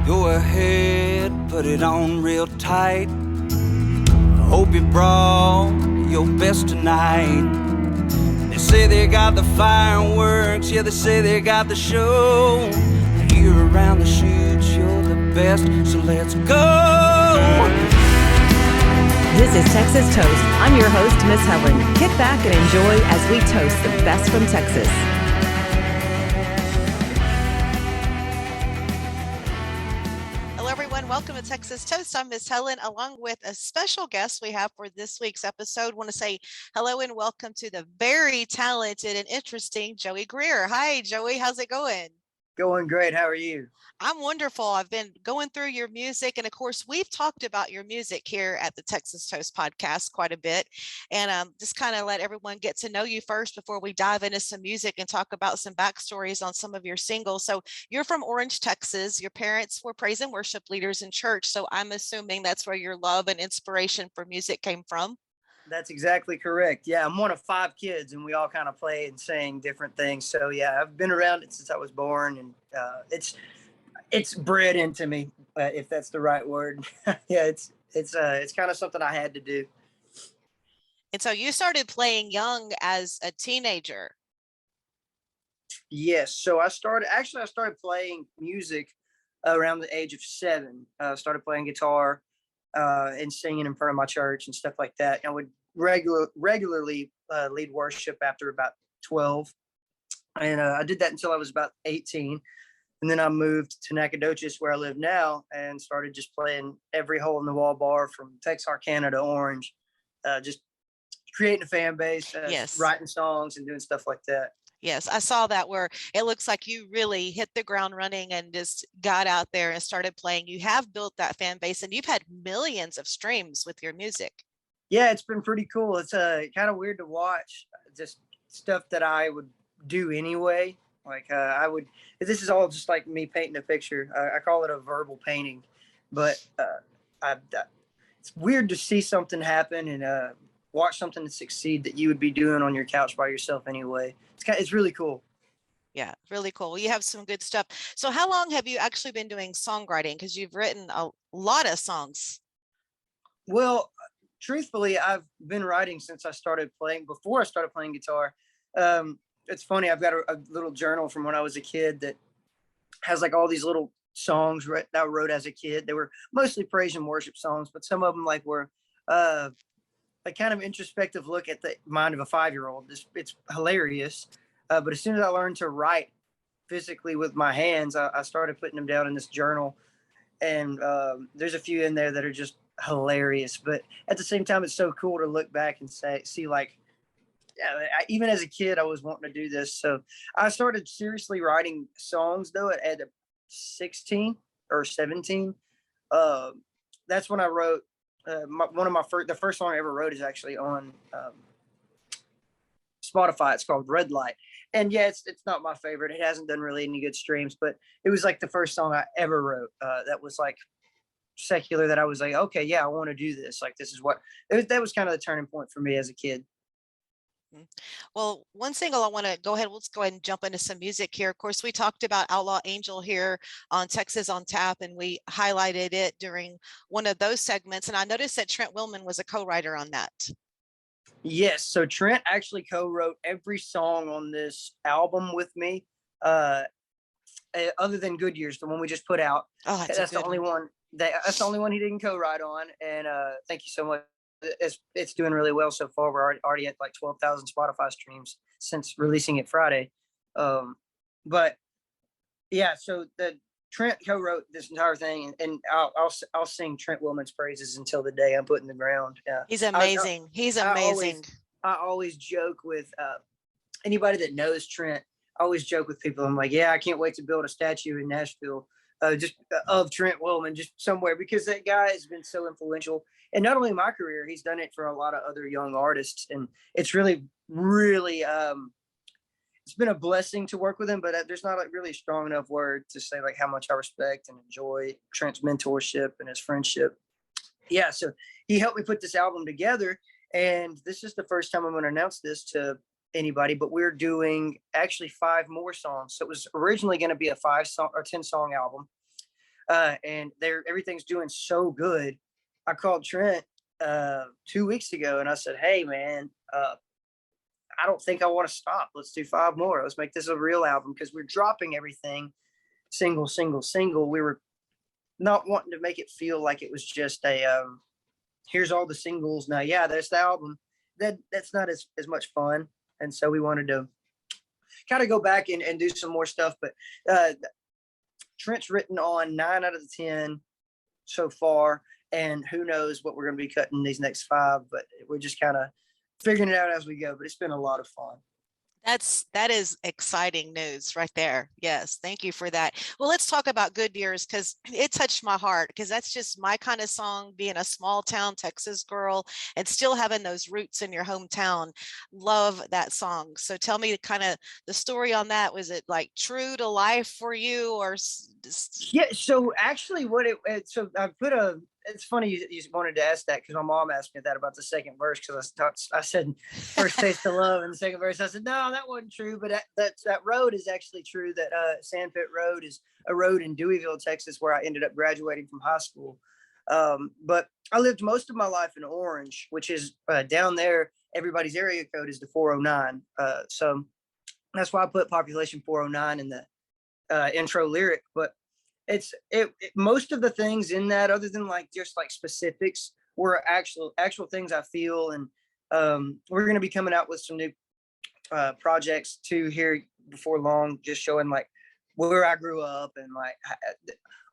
Go ahead, put it on real tight. Hope you brought your best tonight. They say they got the fireworks, yeah, they say they got the show. Here around the chutes, you're the best, so let's go. This is Texas Toast. I'm your host, Miss Helen. Kick back and enjoy as we toast the best from Texas. Welcome to Texas Toast. I'm Miss Helen, along with a special guest we have for this week's episode. I want to say hello and welcome to the very talented and interesting Joey Greer. Hi, Joey. How's it going? Going great. How are you? I'm wonderful. I've been going through your music, and of course, we've talked about your music here at the Texas Toast podcast quite a bit, and just kind of let everyone get to know you first before we dive into some music and talk about some backstories on some of your singles. So you're from Orange, Texas. Your parents were praise and worship leaders in church, so I'm assuming that's where your love and inspiration for music came from. That's exactly correct. Yeah, I'm one of 5 kids, and we all kind of play and sing different things. So yeah, I've been around it since I was born, and it's bred into me, if that's the right word. Yeah, it's kind of something I had to do. And so you started playing young as a teenager. Yes. So I started playing music around the age of 7. Started playing guitar and singing in front of my church and stuff like that. I would regularly lead worship after about 12. And I did that until I was about 18. And then I moved to Nacogdoches, where I live now, and started just playing every hole in the wall bar from Texarkana to Orange, just creating a fan base, Yes. Writing songs and doing stuff like that. Yes, I saw that, where it looks like you really hit the ground running and just got out there and started playing. You have built that fan base, and you've had millions of streams with your music. Yeah, it's been pretty cool. It's kind of weird to watch, just stuff that I would do anyway. Like this is all just like me painting a picture. I call it a verbal painting, but it's weird to see something happen and watch something succeed that you would be doing on your couch by yourself anyway. It's really cool. Yeah, really cool. You have some good stuff. So how long have you actually been doing songwriting? Because you've written a lot of songs. Well, truthfully, I've been writing since I started playing. Before I started playing guitar, it's funny. I've got a little journal from when I was a kid that has like all these little songs that I wrote as a kid. They were mostly praise and worship songs, but some of them were a kind of introspective look at the mind of a 5-year-old. It's hilarious. But as soon as I learned to write physically with my hands, I started putting them down in this journal. And there's a few in there that are just hilarious. But at the same time, it's so cool to look back and see even as a kid, I was wanting to do this. So I started seriously writing songs, though, at 16 or 17. That's when I wrote the first song I ever wrote is actually on Spotify. It's called Red Light. And yeah, it's not my favorite. It hasn't done really any good streams, but it was like the first song I ever wrote that was like secular, that I was like, okay, yeah, I want to do this. Like, this is that was kind of the turning point for me as a kid. Well, one single I want to let's go ahead and jump into some music here. Of course, we talked about Outlaw Angel here on Texas on Tap, and we highlighted it during one of those segments. And I noticed that Trent Willman was a co-writer on that. Yes. So Trent actually co-wrote every song on this album with me, other than Good Years, the one we just put out. Oh, that's the only one. That's the only one he didn't co-write on. And thank you so much. It's doing really well so far. We're already at like 12,000 Spotify streams since releasing it Friday. But yeah, so Trent co-wrote this entire thing, and I'll sing Trent Willman's praises until the day I'm put in the ground. Yeah, he's amazing. He's amazing. I always joke with anybody that knows Trent. I always joke with people. I'm like, yeah, I can't wait to build a statue in Nashville, just of Trent Willman, just somewhere, because that guy has been so influential. And not only my career, he's done it for a lot of other young artists. And it's really, really, it's been a blessing to work with him, but there's not like really a strong enough word to say like how much I respect and enjoy Trent's mentorship and his friendship. Yeah. So he helped me put this album together. And this is the first time I'm going to announce this to anybody, but we're doing actually 5 more songs. So it was originally going to be a 5 song or 10 song album. and everything's doing so good. I called Trent 2 weeks ago and I said, hey man, I don't think I want to stop. Let's do 5 more. Let's make this a real album, because we're dropping everything single. We were not wanting to make it feel like it was just a here's all the singles. Now, yeah, there's the album. That's not as much fun. And so we wanted to kind of go back and do some more stuff. But Trent's written on 9 out of the 10 so far. And who knows what we're going to be cutting these next 5. But we're just kind of figuring it out as we go. But it's been a lot of fun. That is exciting news right there. Yes, thank you for that. Well, let's talk about Good Years, because it touched my heart, because that's just my kind of song, being a small town Texas girl and still having those roots in your hometown. Love that song. So tell me kind of the story on that. Was it like true to life for you, or just... Yeah, so actually so I put it's funny you wanted to ask that, because my mom asked me that about the second verse, because I said first taste of love in the second verse. I said, no, that wasn't true. But that road is actually true. That Sandpit Road is a road in Deweyville, Texas, where I ended up graduating from high school. But I lived most of my life in Orange, which is down there. Everybody's area code is the 409. So that's why I put population 409 in the intro lyric. But most of the things in that, other than like just like specifics, were actual things I feel. And we're going to be coming out with some new projects too here before long, just showing like where I grew up and like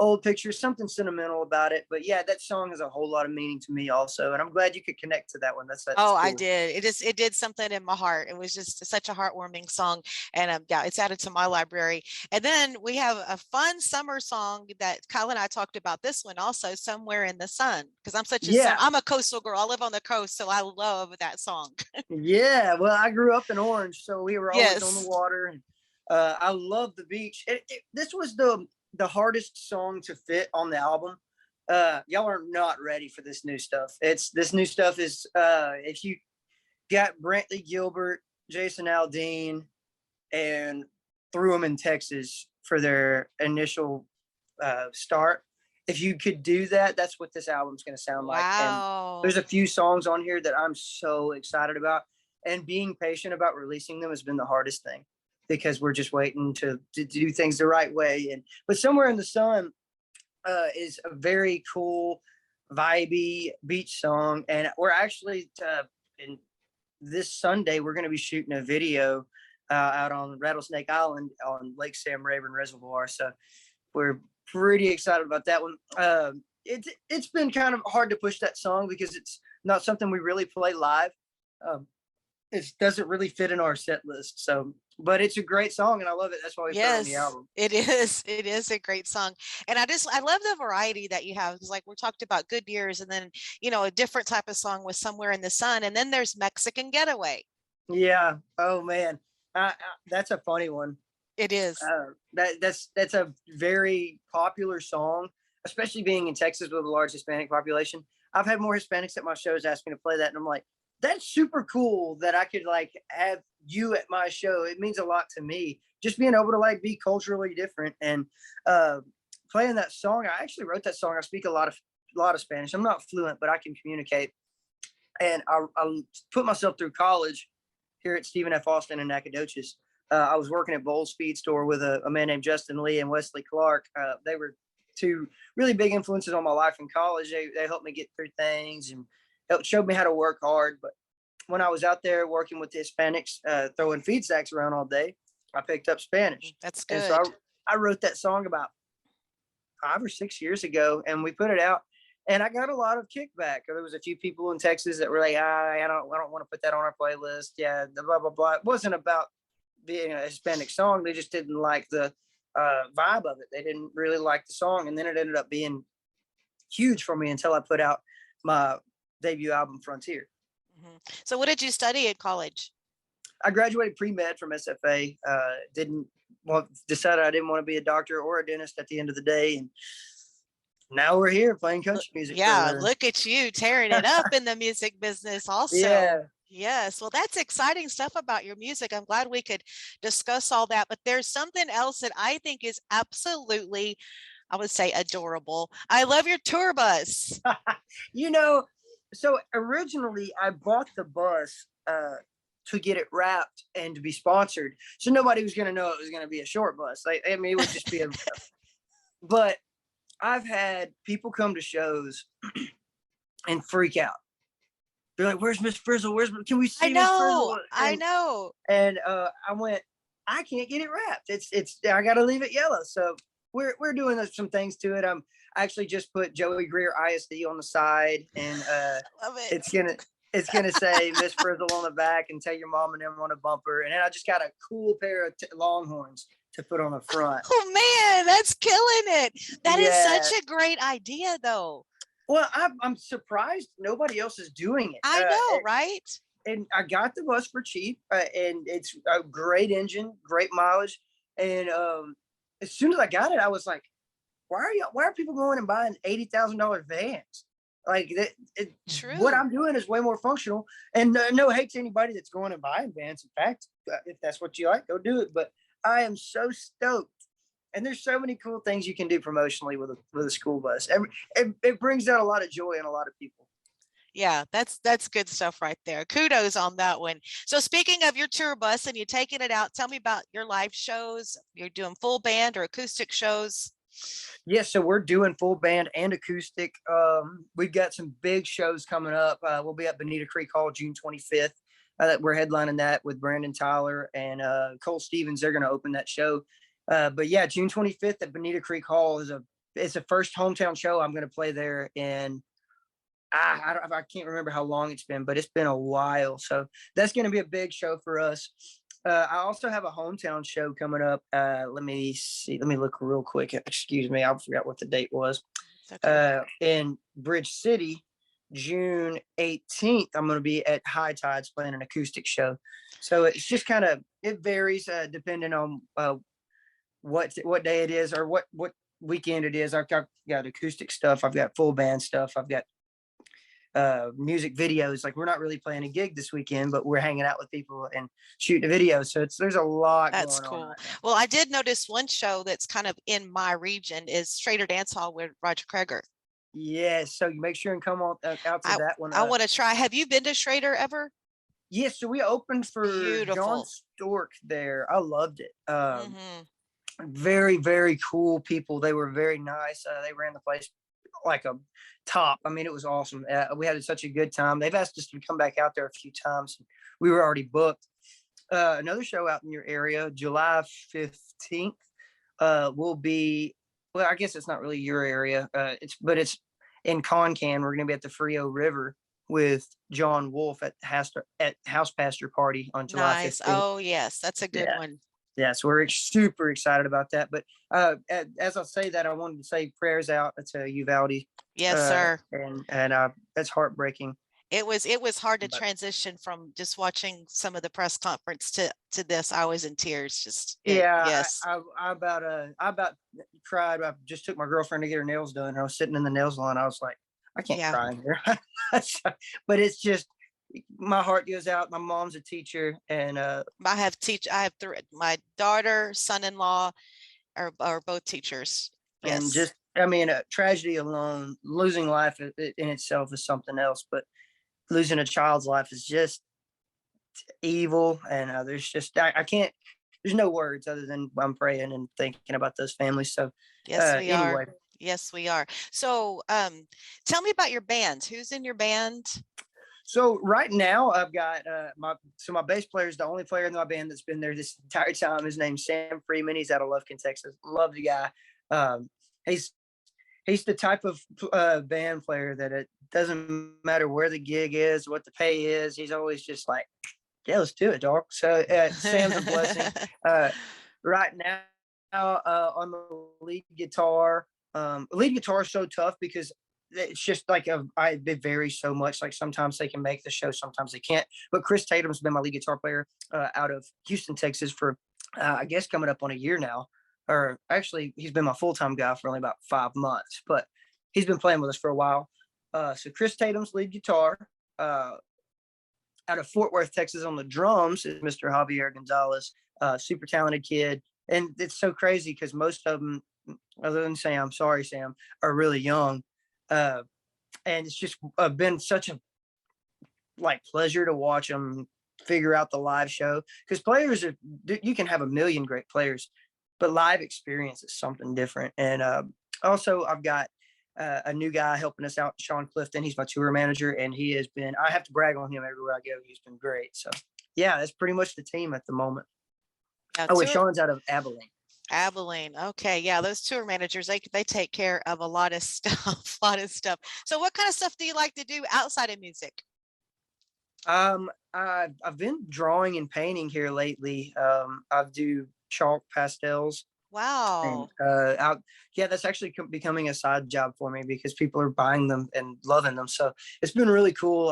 old pictures, something sentimental about it. But yeah, that song has a whole lot of meaning to me also, and I'm glad you could connect to that one. That's oh cool. I did. It did something in my heart. It was just such a heartwarming song, and yeah, it's added to my library. And then we have a fun summer song that Kyle and I talked about. This one also, Somewhere in the Sun, because I'm a coastal girl. I live on the coast, so I love that song. Yeah, well, I grew up in Orange, so we were always on the water, and I love the beach. This was the hardest song to fit on the album. Y'all are not ready for this new stuff. This new stuff is if you got Brantley Gilbert, Jason Aldean, and threw them in Texas for their initial start. If you could do that, that's what this album's going to sound like. Wow. And there's a few songs on here that I'm so excited about, and being patient about releasing them has been the hardest thing, because we're just waiting to do things the right way. But Somewhere in the Sun is a very cool, vibey beach song. And we're actually, in this Sunday, we're going to be shooting a video out on Rattlesnake Island on Lake Sam Rayburn Reservoir. So we're pretty excited about that one. It's been kind of hard to push that song, because it's not something we really play live. It doesn't really fit in our set list. So, but it's a great song and I love it. That's why we put it on the album. It is a great song. And I love the variety that you have. Because like we talked about Good Years, and then, a different type of song with Somewhere in the Sun. And then there's Mexican Getaway. Yeah. Oh man. That's a funny one. It is. That's a very popular song, especially being in Texas with a large Hispanic population. I've had more Hispanics at my shows ask me to play that, and I'm like, that's super cool that I could like have you at my show. It means a lot to me, just being able to like be culturally different. And playing that song, I actually wrote that song. I speak a lot of Spanish. I'm not fluent, but I can communicate. And I put myself through college here at Stephen F. Austin in Nacogdoches. I was working at Bowles Speed Store with a man named Justin Lee and Wesley Clark. They were two really big influences on my life in college. They helped me get through things and showed me how to work hard. But when I was out there working with the Hispanics, throwing feed sacks around all day, I picked up Spanish. That's good. And so I wrote that song about 5 or 6 years ago, and we put it out, and I got a lot of kickback. There was a few people in Texas that were like, I don't want to put that on our playlist. Yeah, blah, blah, blah. It wasn't about being a Hispanic song. They just didn't like the vibe of it. They didn't really like the song. And then it ended up being huge for me until I put out my debut album, Frontier. Mm-hmm. So what did you study at college? I graduated pre-med from SFA. Decided I didn't want to be a doctor or a dentist at the end of the day. And now we're here playing country music. Yeah, look at you tearing it up in the music business also. Yeah. Yes, well, that's exciting stuff about your music. I'm glad we could discuss all that. But there's something else that I think is absolutely I would say adorable. I love your tour bus. You know, so originally I bought the bus to get it wrapped and to be sponsored. So nobody was going to know it was going to be a short bus. Like, I mean, it would just be but I've had people come to shows and freak out. They're like, "Where's Miss Frizzle? Can we see Miss Frizzle?" I know. And I went, "I can't get it wrapped. I got to leave it yellow." So we're doing some things to it. I actually just put Joey Greer ISD on the side, and Love it. it's gonna say Miss Frizzle on the back, and tell your mom and them on a bumper. And then I just got a cool pair of Longhorns to put on the front. Oh man, that's killing it. That is Yeah. such a great idea, though. Well, I'm surprised nobody else is doing it. I know, right? And I got the bus for cheap, and it's a great engine, great mileage. And as soon as I got it, I was like, why are people going and buying $80,000 vans? Like True. what I'm doing is way more functional. And no hate to anybody that's going and buying vans. In fact, if that's what you like, go do it. But I am so stoked. And there's so many cool things you can do promotionally with a school bus. It brings out a lot of joy in a lot of people. Yeah, that's good stuff right there. Kudos on that one. So speaking of your tour bus and you taking it out, tell me about your live shows. You're doing full band or acoustic shows? Yes, so we're doing full band and acoustic. We've got some big shows coming up. We'll be at Bonita Creek Hall June 25th. We're headlining that with Brandon Tyler and Cole Stevens. They're going to open that show. But yeah, June 25th at Bonita Creek Hall it's a first hometown show. I'm going to play there in I can't remember how long it's been, but it's been a while. So that's going to be a big show for us. I also have a hometown show coming up. Let me see. Let me look real quick. Excuse me. I forgot what the date was. Okay. In Bridge City, June 18th, I'm going to be at High Tides playing an acoustic show. So it's just it varies depending on what day it is or what weekend it is. I've got acoustic stuff. I've got full band stuff. I've got music videos. Like, we're not really playing a gig this weekend, but we're hanging out with people and shooting a video. So there's a lot That's going cool. on right now. Well, I did notice one show that's kind of in my region is Schrader Dance Hall with Roger Kreger. Yes. So you make sure and come on out to that one. I want to try. Have you been to Schrader ever? Yes. So we opened for Beautiful. John Stork there. I loved it. Mhm. Very, very cool people. They were very nice. They ran the place like a top. I mean, it was awesome. We had such a good time. They've asked us to come back out there a few times. We were already booked. Another show out in your area, July 15th, will be, well, I guess it's not really your area. It's in Concan. We're going to be at the Frio River with John Wolf at House Pastor Party on July 15th. Oh yes, that's a good one. Yeah, so we're super excited about that. But as I say that, I wanted to say prayers out to Uvalde. Yes, sir. And that's heartbreaking. It was hard to transition from just watching some of the press conference to this. I was in tears. Yes. I about cried. I just took my girlfriend to get her nails done. I was sitting in the nail salon. I was like, I can't cry in here. But it's just, my heart goes out. My mom's a teacher, and I have three. My daughter, son-in-law are both teachers. Yes. And just, I mean, tragedy alone, losing life in itself is something else, but losing a child's life is just evil. And I can't, there's no words other than I'm praying and thinking about those families. So yes, we are. Yes, we are. So tell me about your band. Who's in your band? So right now I've got my bass player is the only player in my band that's been there this entire time. His name's Sam Freeman. He's out of Lufkin, Texas. Love the guy. He's the type of band player that it doesn't matter where the gig is, what the pay is. He's always just like, yeah, let's do it, dog. So Sam's a blessing. Right now on the lead guitar is so tough because it's just like it varies so much. Like sometimes they can make the show, sometimes they can't. But Chris Tatum's been my lead guitar player out of Houston, Texas for I guess coming up on a year now. Or actually, he's been my full-time guy for only about 5 months, but he's been playing with us for a while. So Chris Tatum's lead guitar out of Fort Worth, Texas on the drums is Mr. Javier Gonzalez, super talented kid. And it's so crazy because most of them other than Sam, sorry, Sam, are really young. Uh, and it's just been such a like pleasure to watch them figure out the live show, because players are, you can have a million great players, but live experience is something different. And also I've got a new guy helping us out, Sean Clifton. He's my tour manager, and he has been, I have to brag on him everywhere I go. He's been great. So yeah, that's pretty much the team at the moment. Oh, and Sean's out of Abilene. Abilene. Okay. Yeah. Those tour managers, they take care of a lot of stuff, a lot of stuff. So what kind of stuff do you like to do outside of music? I've been drawing and painting here lately. I do chalk pastels. Wow. And yeah, that's actually becoming a side job for me because people are buying them and loving them. So it's been really cool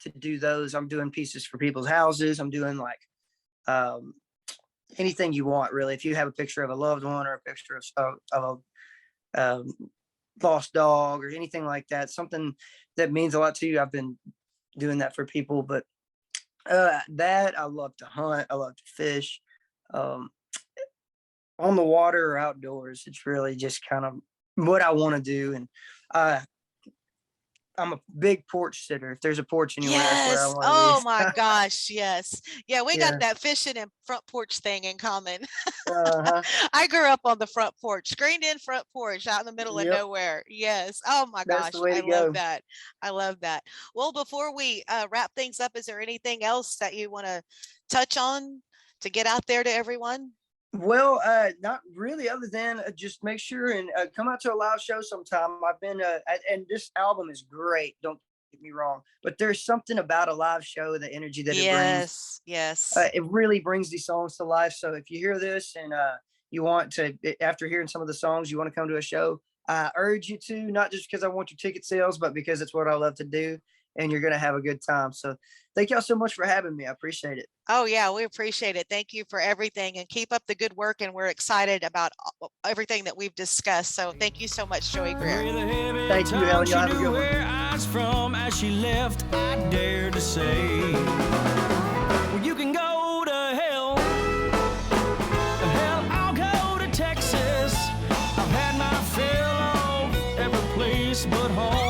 to do those. I'm doing pieces for people's houses. I'm doing like anything you want, really. If you have a picture of a loved one or a picture of a lost dog or anything like that, something that means a lot to you, I've been doing that for people. But that, I love to hunt. I love to fish. On the water or outdoors, it's really just kind of what I want to do. And I'm a big porch sitter. If there's a porch anywhere, that's where I Yes. want to Oh be. my gosh. Yes. Yeah, we Yeah. got that fishing and front porch thing in common. Uh-huh. I grew up on the front porch, screened-in front porch out in the middle of Yep. nowhere. Yes. Oh my That's gosh. the way I to love go. that. I love that. Well, before we wrap things up, is there anything else that you want to touch on to get out there to everyone? Well, not really, other than just make sure and come out to a live show sometime. I've been, and this album is great. Don't get me wrong, but there's something about a live show, the energy that it brings. Yes. It really brings these songs to life. So if you hear this and you want to, after hearing some of the songs, you want to come to a show, I urge you to, not just because I want your ticket sales, but because it's what I love to do, and you're going to have a good time. So thank y'all so much for having me. I appreciate it. Oh yeah, we appreciate it. Thank you for everything, and keep up the good work. And we're excited about everything that we've discussed. So thank you so much, Joey Greer. Thank you, Helen. Y'all have a good one. Where I was from as she left, I dare to say, well, you can go to hell. Hell, I'll go to Texas. I've had my fill of every place but home.